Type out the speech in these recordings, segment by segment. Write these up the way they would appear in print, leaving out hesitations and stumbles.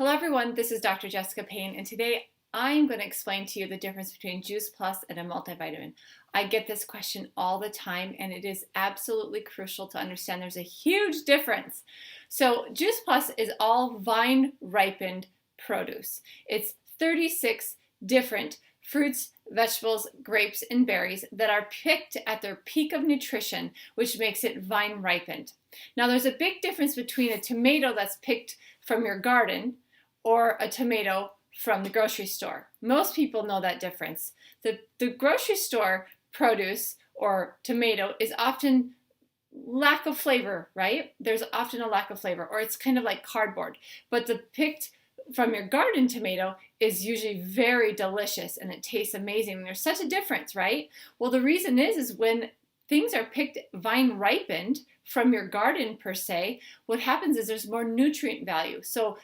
Hello everyone, this is Dr. Jessica Payne, and today I'm going to explain to you the difference between Juice Plus and a multivitamin. I get this question all the time, and it is absolutely crucial to understand there's a huge difference. So Juice Plus is all vine-ripened produce. It's 36 different fruits, vegetables, grapes, and berries that are picked at their peak of nutrition, which makes it vine-ripened. Now there's a big difference between a tomato that's picked from your garden or a tomato from the grocery store. Most people know that difference. The grocery store produce or tomato is often lack of flavor, right? There's often a lack of flavor, or it's kind of like cardboard. But the picked from your garden tomato is usually very delicious and it tastes amazing. There's such a difference, right? Well, the reason is when things are picked vine ripened from your garden per se, what happens is there's more nutrient value. So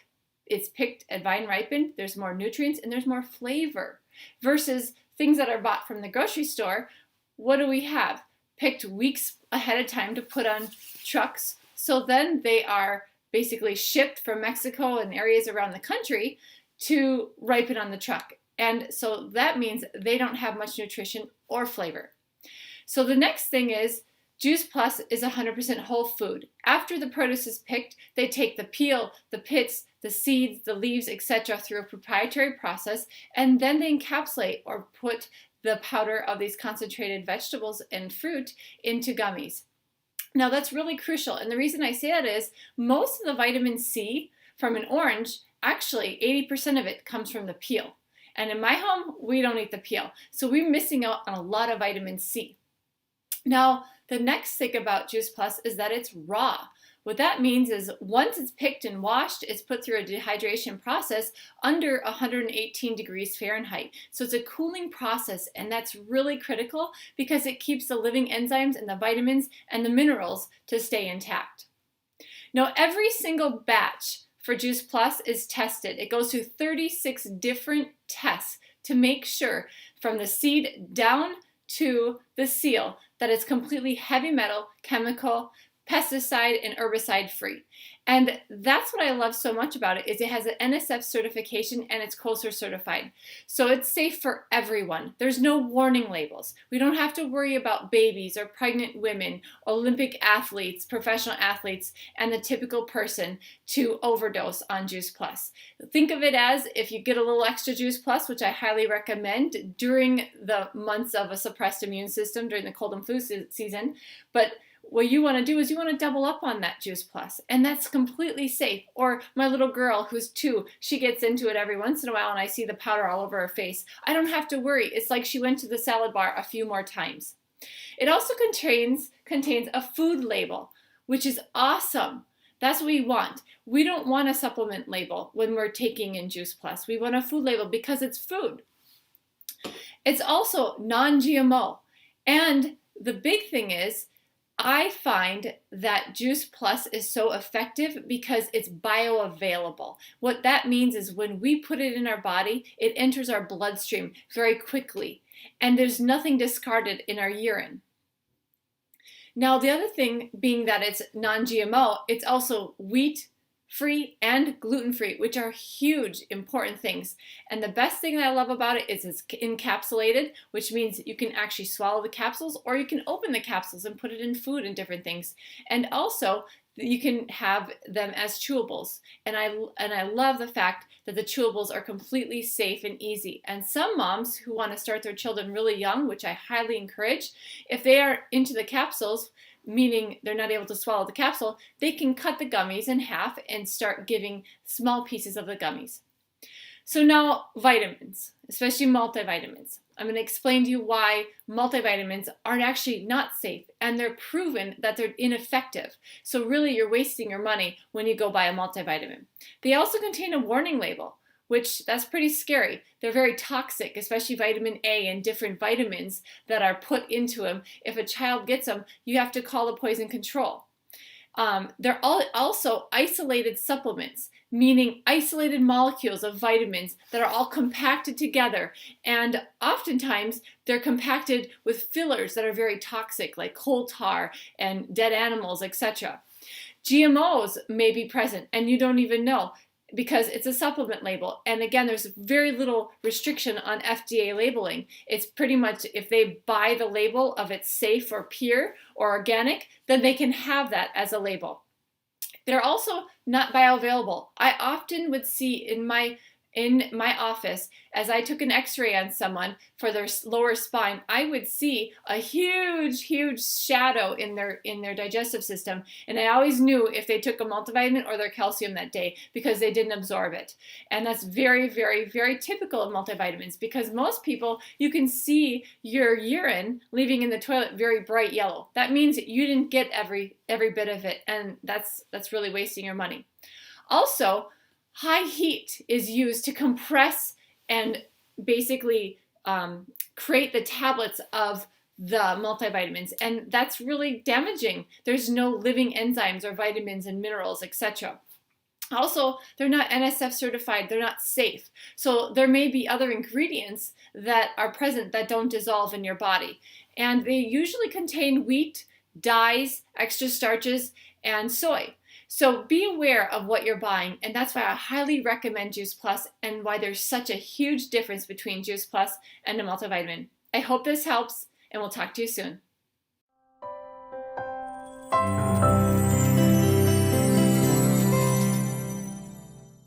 it's picked at vine ripened, there's more nutrients and there's more flavor. Versus things that are bought from the grocery store, what do we have? Picked weeks ahead of time to put on trucks. So then they are basically shipped from Mexico and areas around the country to ripen on the truck. And so that means they don't have much nutrition or flavor. So the next thing is Juice Plus is 100% whole food. After the produce is picked, they take the peel, the pits, the seeds, the leaves, etc. through a proprietary process, and then they encapsulate or put the powder of these concentrated vegetables and fruit into gummies. Now that's really crucial, and the reason I say that is most of the vitamin C from an orange, actually 80% of it comes from the peel. And in my home, we don't eat the peel, so we're missing out on a lot of vitamin C. Now, the next thing about Juice Plus is that it's raw. What that means is once it's picked and washed, it's put through a dehydration process under 118 degrees Fahrenheit. So it's a cooling process, and that's really critical because it keeps the living enzymes and the vitamins and the minerals to stay intact. Now, every single batch for Juice Plus is tested. It goes through 36 different tests to make sure from the seed down to the seal that it's completely heavy metal, chemical, pesticide, and herbicide free. And that's what I love so much about it is it has an NSF certification and it's kosher certified. So it's safe for everyone. There's no warning labels. We don't have to worry about babies or pregnant women, Olympic athletes, professional athletes, and the typical person to overdose on Juice Plus. Think of it as if you get a little extra Juice Plus, which I highly recommend during the months of a suppressed immune system during the cold and flu season. But what you want to do is you want to double up on that Juice Plus, and that's completely safe. Or my little girl who's 2, she gets into it every once in a while and I see the powder all over her face. I don't have to worry. It's like she went to the salad bar a few more times. It also contains a food label, which is awesome. That's what we want. We don't want a supplement label when we're taking in Juice Plus. We want a food label because it's food. It's also non-GMO. And the big thing is, I find that Juice Plus is so effective because it's bioavailable. What that means is when we put it in our body, it enters our bloodstream very quickly, and there's nothing discarded in our urine. Now, the other thing being that it's non-GMO, it's also wheat-free and gluten-free, which are huge, important things. And the best thing that I love about it is it's encapsulated, which means you can actually swallow the capsules or you can open the capsules and put it in food and different things. And also, you can have them as chewables. And I love the fact that the chewables are completely safe and easy. And some moms who want to start their children really young, which I highly encourage, if they are into the capsules, meaning they're not able to swallow the capsule, they can cut the gummies in half and start giving small pieces of the gummies. So now vitamins, especially multivitamins. I'm going to explain to you why multivitamins are actually not safe and they're proven that they're ineffective. So really you're wasting your money when you go buy a multivitamin. They also contain a warning label, which that's pretty scary. They're very toxic, especially vitamin A and different vitamins that are put into them. If a child gets them, you have to call the poison control. They're also isolated supplements, meaning isolated molecules of vitamins that are all compacted together. And oftentimes they're compacted with fillers that are very toxic, like coal tar and dead animals, etc. GMOs may be present and you don't even know. because it's a supplement label. And again, there's very little restriction on FDA labeling. It's pretty much if they buy the label of it's safe or pure or organic, then they can have that as a label. They're also not bioavailable. I often would see in my office, as I took an x-ray on someone for their lower spine, I would see a huge shadow in their digestive system, and I always knew if they took a multivitamin or their calcium that day because they didn't absorb it. And that's very typical of multivitamins, because most people, you can see your urine leaving in the toilet very bright yellow. That means you didn't get every bit of it, and that's really wasting your money. Also, high heat is used to compress and basically create the tablets of the multivitamins, and that's really damaging. There's no living enzymes or vitamins and minerals, etc. Also, they're not NSF certified, they're not safe. So there may be other ingredients that are present that don't dissolve in your body. And they usually contain wheat, dyes, extra starches, and soy. So be aware of what you're buying, and that's why I highly recommend Juice Plus and why there's such a huge difference between Juice Plus and a multivitamin. I hope this helps, and we'll talk to you soon.